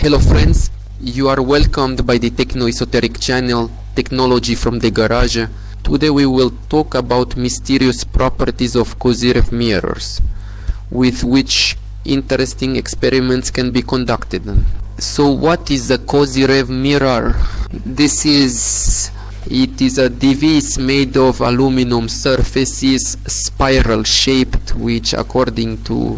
Hello friends, you are welcomed by the techno-esoteric channel Technology from the Garage. Today we will talk about mysterious properties of Kozyrev mirrors, with which interesting experiments can be conducted. So what is a Kozyrev mirror? It is a device made of aluminum surfaces, spiral shaped, which according to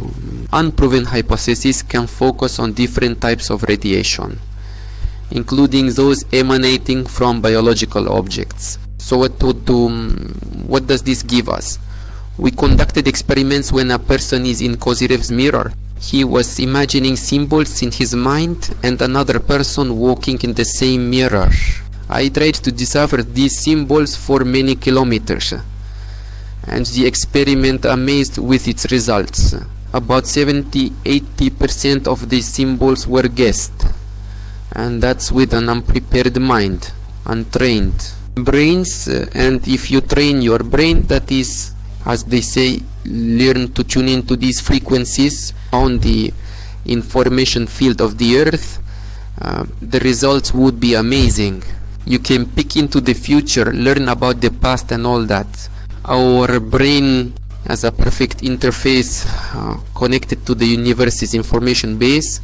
unproven hypothesis can focus on different types of radiation, including those emanating from biological objects. So what does this give us? We conducted experiments when a person is in Kozyrev's mirror. He was imagining symbols in his mind and another person walking in the same mirror. I tried to decipher these symbols for many kilometers, and the experiment amazed with its results. About 70–80% of these symbols were guessed, and that's with an unprepared mind, untrained brains. And if you train your brain, that is, as they say, learn to tune into these frequencies on the information field of the earth, the results would be amazing. You can peek into the future, learn about the past and all that. Our brain as a perfect interface connected to the universe's information base,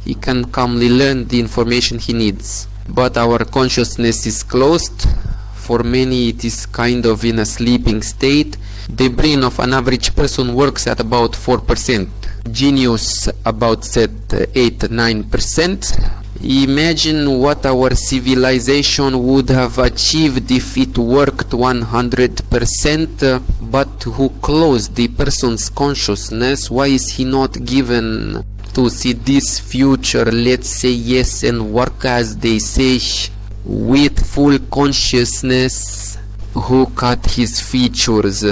he can calmly learn the information he needs. But our consciousness is closed. For many it is kind of in a sleeping state. The brain of an average person works at about 4%. Genius about 8–9%. Imagine what our civilization would have achieved if it worked 100%, but who closed the person's consciousness? Why is he not given to see this future, let's say yes, and work as they say, with full consciousness? Who cut his features?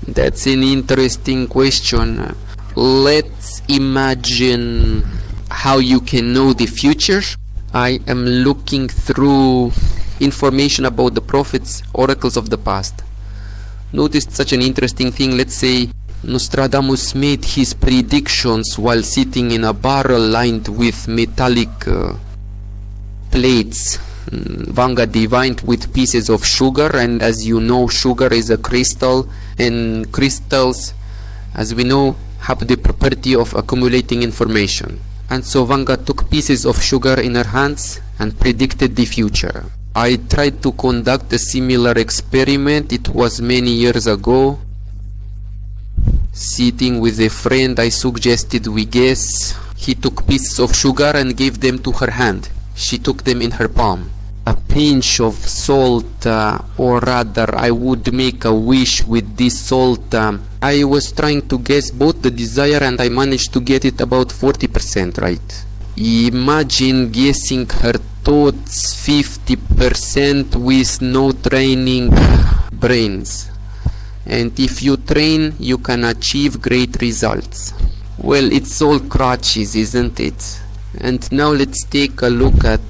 That's an interesting question. Let's imagine how you can know the future. I am looking through information about the prophets, oracles of the past. Noticed such an interesting thing. Let's say Nostradamus made his predictions while sitting in a barrel lined with metallic plates. Vanga divined with pieces of sugar, and as you know, sugar is a crystal, and crystals, as we know, have the property of accumulating information. And so Vanga took pieces of sugar in her hands and predicted the future. I tried to conduct a similar experiment. It was many years ago. Sitting with a friend, I suggested we guess. He took pieces of sugar and gave them to her hand. She took them in her palm. A pinch of salt, or rather I would make a wish with this salt. I was trying to guess both the desire, and I managed to get it about 40% right. Imagine guessing her thoughts 50% with no training brains. And if you train, you can achieve great results. Well, it's all crutches, isn't it? And now let's take a look at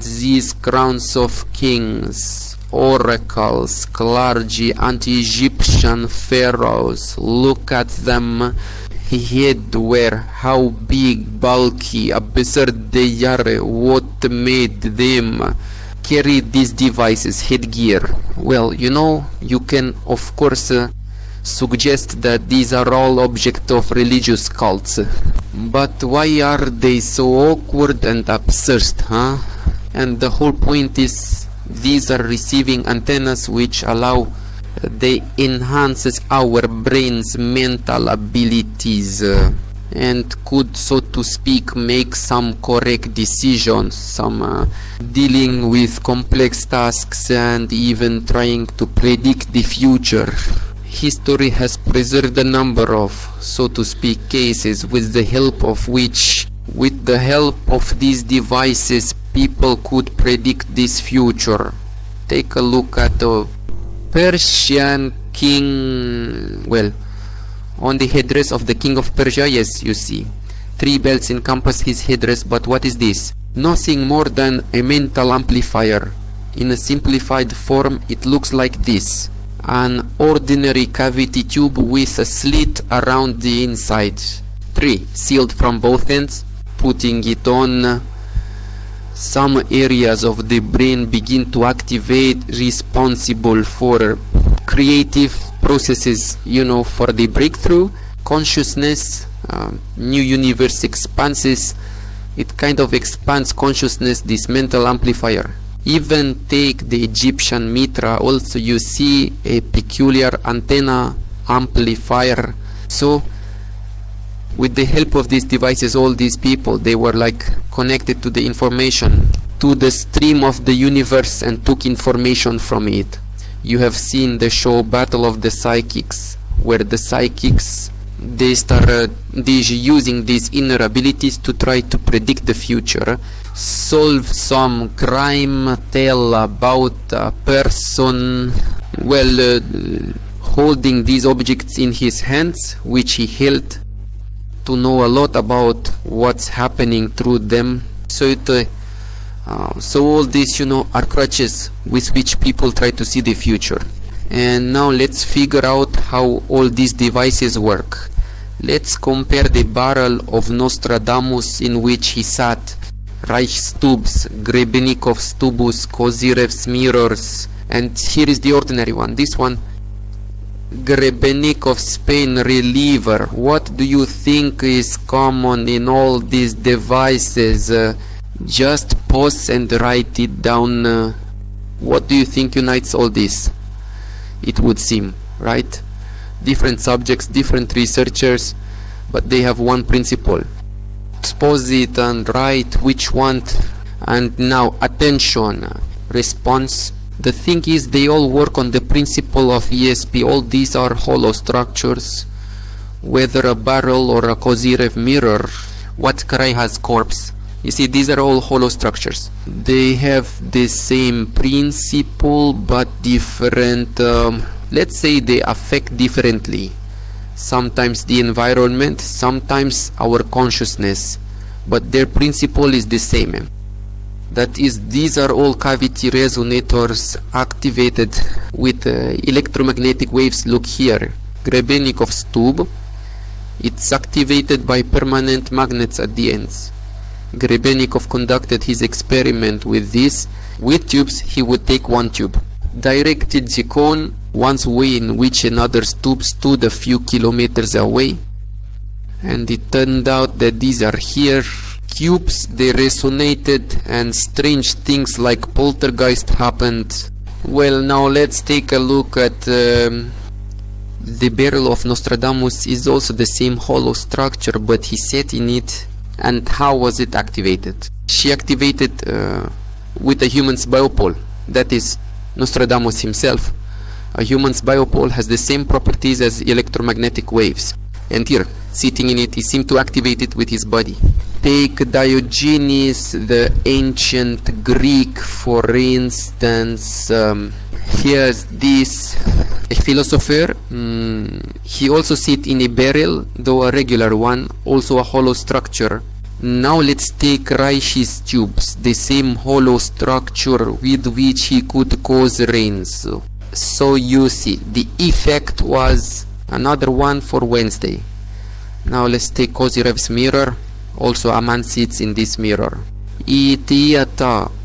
these crowns of kings, oracles, clergy, anti-Egyptian pharaohs. Look at them. Headwear, how big, bulky, absurd they are. What made them carry these devices, headgear? Well, you can of course suggest that these are all objects of religious cults. But why are they so awkward and absurd, huh? And the whole point is, these are receiving antennas which they enhances our brain's mental abilities, and could, so to speak, make some correct decisions, some dealing with complex tasks, and even trying to predict the future. History has preserved a number of, so to speak, cases with the help of these devices, people could predict this future. Take a look at the Persian king. Well, on the headdress of the king of Persia, yes, you see 3 belts encompass his headdress. But what is this? Nothing more than a mental amplifier. In a simplified form, it looks like this: an ordinary cavity tube with a slit around the inside. 3. Sealed from both ends. putting it on, some areas of the brain begin to activate, responsible for creative processes, for the breakthrough. Consciousness, new universe expands. It kind of expands consciousness, this mental amplifier. Even take the Egyptian Mitra, also you see a peculiar antenna amplifier. So with the help of these devices, all these people, they were like connected to the information, to the stream of the universe, and took information from it. You have seen the show Battle of the Psychics, where the psychics, they start using these inner abilities to try to predict the future, solve some crime, tell about a person, holding these objects in his hands, which he held, to know a lot about what's happening through them. So all these, are crutches with which people try to see the future. And now let's figure out how all these devices work. Let's compare the barrel of Nostradamus in which he sat, Reich's tubes, Grebennikov's tubus, Kozyrev's mirrors, and here is the ordinary one, this one, Grebennikov's pain reliever. What do you think is common in all these devices? Just pause and write it down. What do you think unites all this? It would seem, right? Different subjects, different researchers, but they have one principle. Pause it and write which one. And now attention, response. The thing is, they all work on the principle of ESP. All these are hollow structures, whether a barrel or a Kozyrev mirror. What cry has corpse? You see, these are all hollow structures. They have the same principle but different, let's say they affect differently. Sometimes the environment, sometimes our consciousness, but their principle is the same. That is, these are all cavity resonators activated with electromagnetic waves. Look here, Grebennikov's tube, it's activated by permanent magnets at the ends. Grebennikov conducted his experiment with this. With tubes, he would take one tube, directed the cone one way in which another tube stood a few kilometers away, and it turned out that these are here. Cubes, they resonated and strange things like poltergeist happened. Well, now let's take a look at the barrel of Nostradamus. Is also the same hollow structure, but he sat in it. And how was it activated? She activated with a human's biopole. That is Nostradamus himself. A human's biopole has the same properties as electromagnetic waves. And here, sitting in it, he seemed to activate it with his body. Take Diogenes, the ancient Greek, for instance. Here's this philosopher. He also sits in a barrel, though a regular one, also a hollow structure. Now let's take Reich's tubes, the same hollow structure with which he could cause rains. So you see, the effect was another one for Wednesday. Now let's take Kozyrev's mirror. Also a man sits in this mirror.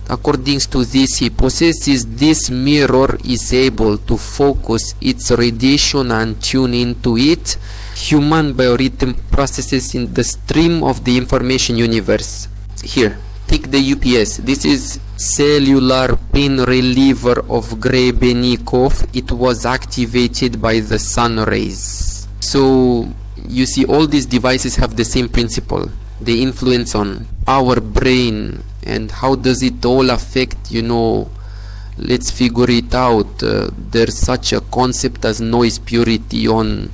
According to this, he possesses this mirror, is able to focus its radiation and tune into it. Human biorhythm processes in the stream of the information universe. Here, take the UPS. This is cellular pain reliever of Grebennikov. It was activated by the sun rays. So you see, all these devices have the same principle. They influence on our brain. And how does it all affect, let's figure it out. There's such a concept as noise purity on,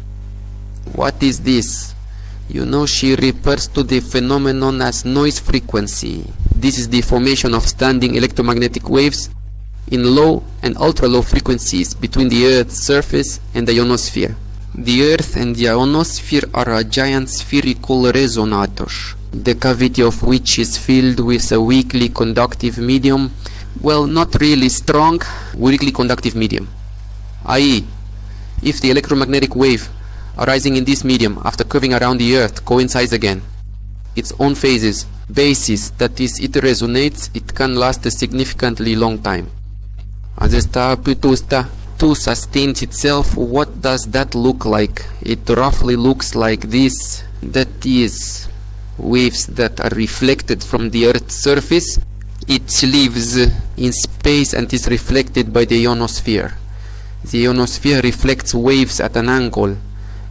what is this? She refers to the phenomenon as noise frequency. This is the formation of standing electromagnetic waves in low and ultra low frequencies between the Earth's surface and the ionosphere. The Earth and the ionosphere are a giant spherical resonator, the cavity of which is filled with a weakly conductive medium. Well, not really strong, weakly conductive medium. i.e., if the electromagnetic wave arising in this medium after curving around the Earth coincides again its own phases, basis, that is, it resonates, it can last a significantly long time. Acesta to sustain itself. What does that look like? It roughly looks like this. That is, waves that are reflected from the Earth's surface. It lives in space and is reflected by the ionosphere. The ionosphere reflects waves at an angle,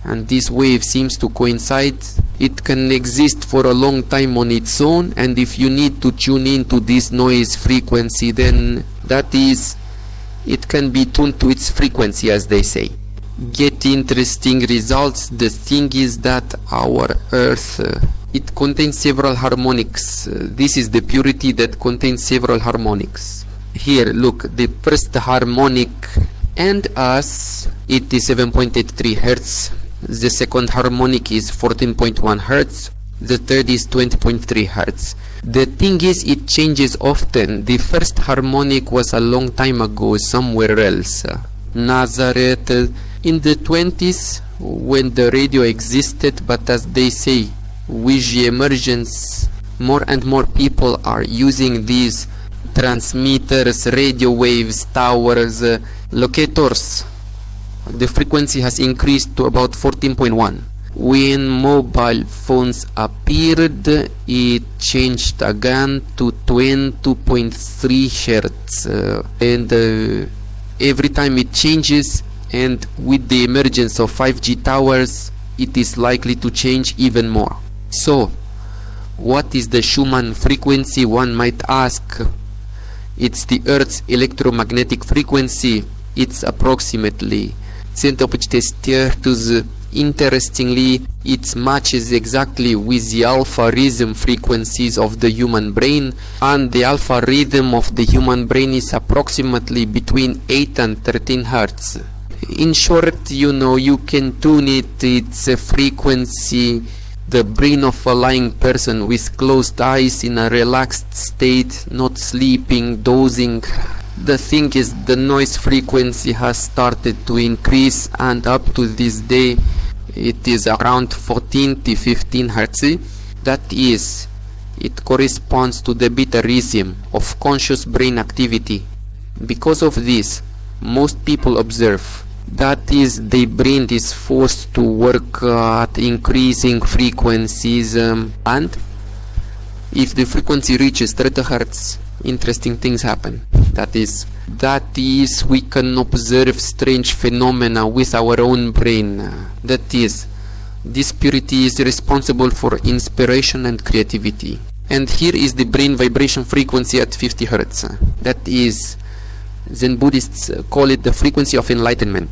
and this wave seems to coincide. It can exist for a long time on its own, and if you need to tune into this noise frequency, then that is, it can be tuned to its frequency, as they say. Get interesting results. The thing is that our Earth, it contains several harmonics. This is the purity that contains several harmonics. Here, look, the first harmonic and us, it is 7.83 Hertz. The second harmonic is 14.1 Hertz. The third is 20.3 Hertz. The thing is, it changes often. The first harmonic was a long time ago somewhere else. Nazareth, in the 20s, when the radio existed, but as they say, with the emergence, more and more people are using these transmitters, radio waves, towers, locators. The frequency has increased to about 14.1. When mobile phones appeared, it changed again to 22.3 Hertz, and every time it changes, and with the emergence of 5G towers, it is likely to change even more. So, what is the Schumann frequency, one might ask? It's the Earth's electromagnetic frequency. It's approximately 150 Hz. Interestingly, it matches exactly with the alpha rhythm frequencies of the human brain, and the alpha rhythm of the human brain is approximately between 8 and 13 Hz. In short, you can tune it. It's a frequency. The brain of a lying person with closed eyes in a relaxed state, not sleeping, dozing. The thing is, the noise frequency has started to increase, and up to this day it is around 14 to 15 Hz. That is, it corresponds to the beta rhythm of conscious brain activity. Because of this, most people observe that is, the brain is forced to work at increasing frequencies, and if the frequency reaches 30 Hz, interesting things happen. That is, we can observe strange phenomena with our own brain. That is, this purity is responsible for inspiration and creativity. And here is the brain vibration frequency at 50 Hz. That is, Zen Buddhists call it the frequency of enlightenment.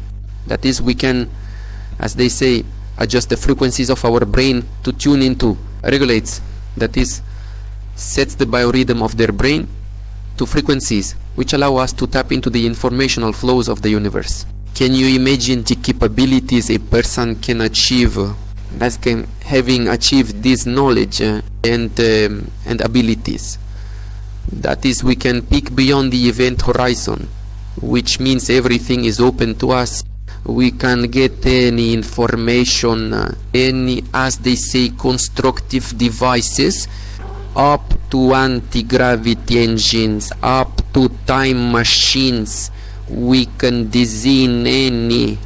That is, we can, as they say, adjust the frequencies of our brain to tune into, regulates, that is, sets the biorhythm of their brain to frequencies which allow us to tap into the informational flows of the universe. Can you imagine the capabilities a person can achieve, having achieved this knowledge and abilities? That is, we can peek beyond the event horizon, which means everything is open to us. We can get any information, any, as they say, constructive devices, up to anti-gravity engines, up to time machines. We can design any.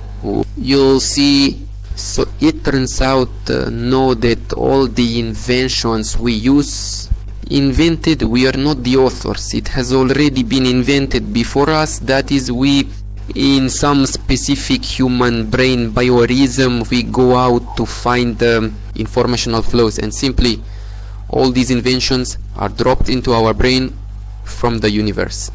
You'll see. So it turns out that all the inventions we use, invented, we are not the authors. It has already been invented before us. That is, we, in some specific human brain biorhythm, we go out to find informational flows, and simply all these inventions are dropped into our brain from the universe.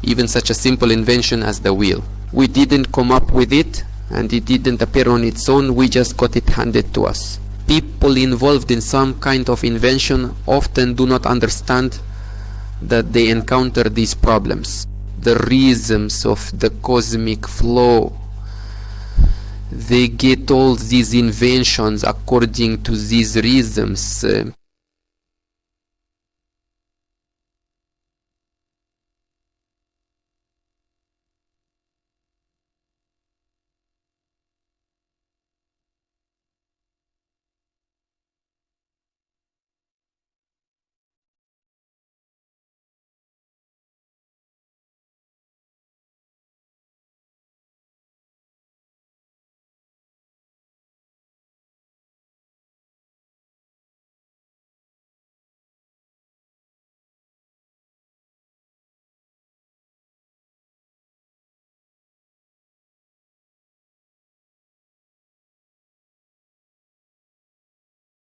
Even such a simple invention as the wheel. We didn't come up with it, and it didn't appear on its own. We just got it handed to us. People involved in some kind of invention often do not understand that they encounter these problems. The rhythms of the cosmic flow. They get all these inventions according to these rhythms.